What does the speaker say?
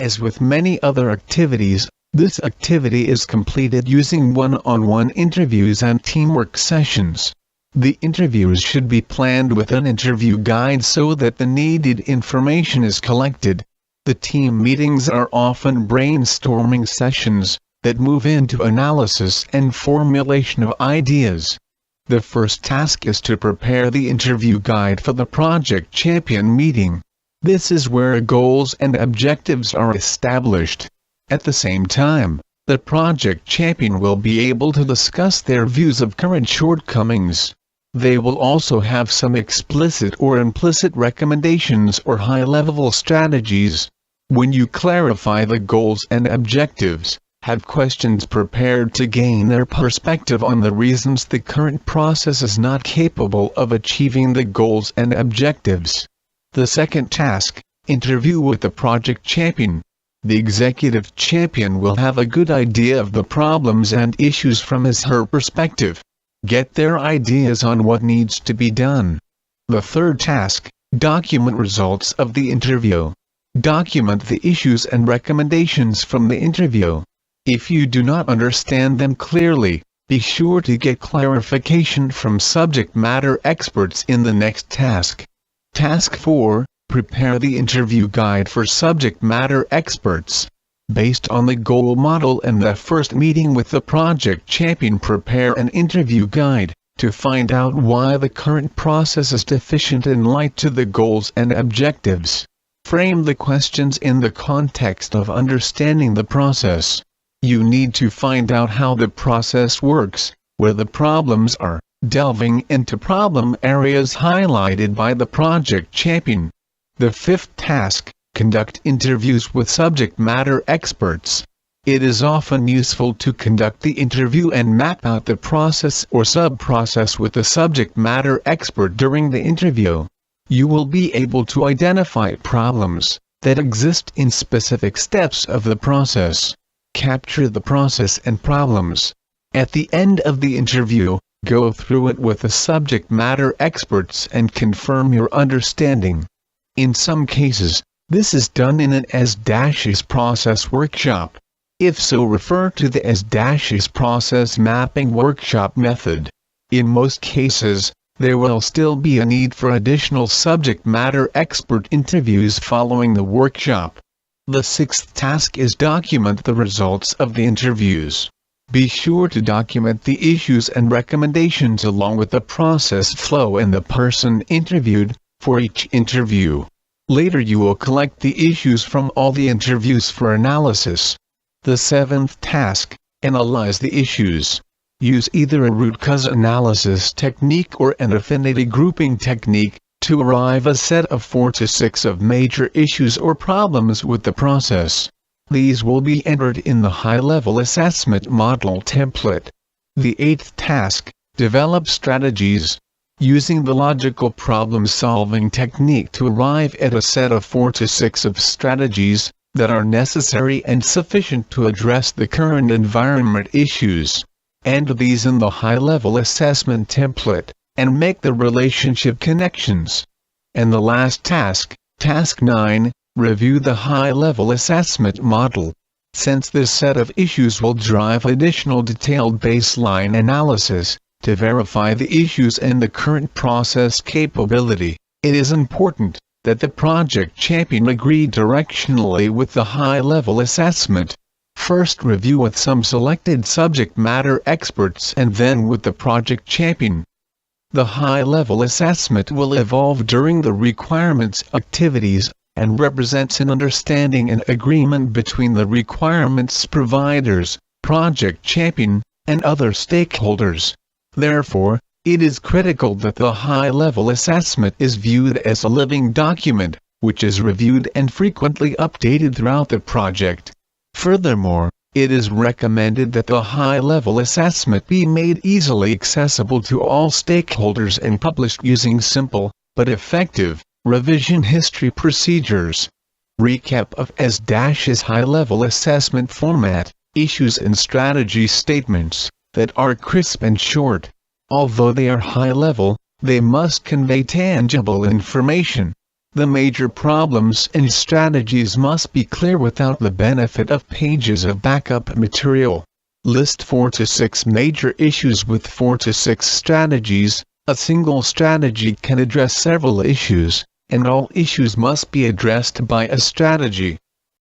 As with many other activities, this activity is completed using one-on-one interviews and teamwork sessions. The interviews should be planned with an interview guide so that the needed information is collected. The team meetings are often brainstorming sessions that move into analysis and formulation of ideas. The first task is to prepare the interview guide for the project champion meeting. This is where goals and objectives are established. At the same time, the project champion will be able to discuss their views of current shortcomings. They will also have some explicit or implicit recommendations or high-level strategies. When you clarify the goals and objectives, have questions prepared to gain their perspective on the reasons the current process is not capable of achieving the goals and objectives. The second task, interview with the project champion. The executive champion will have a good idea of the problems and issues from his/her perspective. Get their ideas on what needs to be done. The third task, document results of the interview. Document the issues and recommendations from the interview. If you do not understand them clearly, be sure to get clarification from subject matter experts in the next task. Task 4, prepare the interview guide for subject matter experts. Based on the goal model and the first meeting with the project champion, prepare an interview guide to find out why the current process is deficient in light to the goals and objectives. Frame the questions in the context of understanding the process. You need to find out how the process works, where the problems are, delving into problem areas highlighted by the project champion. The fifth task, conduct interviews with subject matter experts. It is often useful to conduct the interview and map out the process or sub-process with the subject matter expert during the interview. You will be able to identify problems that exist in specific steps of the process. Capture the process and problems. At the end of the interview, go through it with the subject matter experts and confirm your understanding. In some cases, this is done in an as-is process workshop. If so, refer to the as-is process mapping workshop method. In most cases, there will still be a need for additional subject matter expert interviews following the workshop. The sixth task is document the results of the interviews. Be sure to document the issues and recommendations along with the process flow and the person interviewed for each interview. Later you will collect the issues from all the interviews for analysis. The seventh task, analyze the issues. Use either a root cause analysis technique or an affinity grouping technique to arrive at a set of 4 to 6 of major issues or problems with the process. These will be entered in the high-level assessment model template. The eighth task, develop strategies. Using the logical problem-solving technique to arrive at a set of 4 to 6 of strategies that are necessary and sufficient to address the current environment issues. Enter these in the high-level assessment template, and make the relationship connections. And the last task, task 9, review the high-level assessment model. Since this set of issues will drive additional detailed baseline analysis, to verify the issues and the current process capability, it is important that the project champion agree directionally with the high-level assessment. First review with some selected subject matter experts and then with the project champion. The high-level assessment will evolve during the requirements activities, and represents an understanding and agreement between the requirements providers, project champion, and other stakeholders. Therefore, it is critical that the high-level assessment is viewed as a living document, which is reviewed and frequently updated throughout the project. Furthermore, it is recommended that the high-level assessment be made easily accessible to all stakeholders and published using simple, but effective, revision history procedures. Recap of as-is high-level assessment format, issues and strategy statements that are crisp and short. Although they are high-level, they must convey tangible information. The major problems and strategies must be clear without the benefit of pages of backup material. List 4 to 6 major issues with 4 to 6 strategies. A single strategy can address several issues, and all issues must be addressed by a strategy.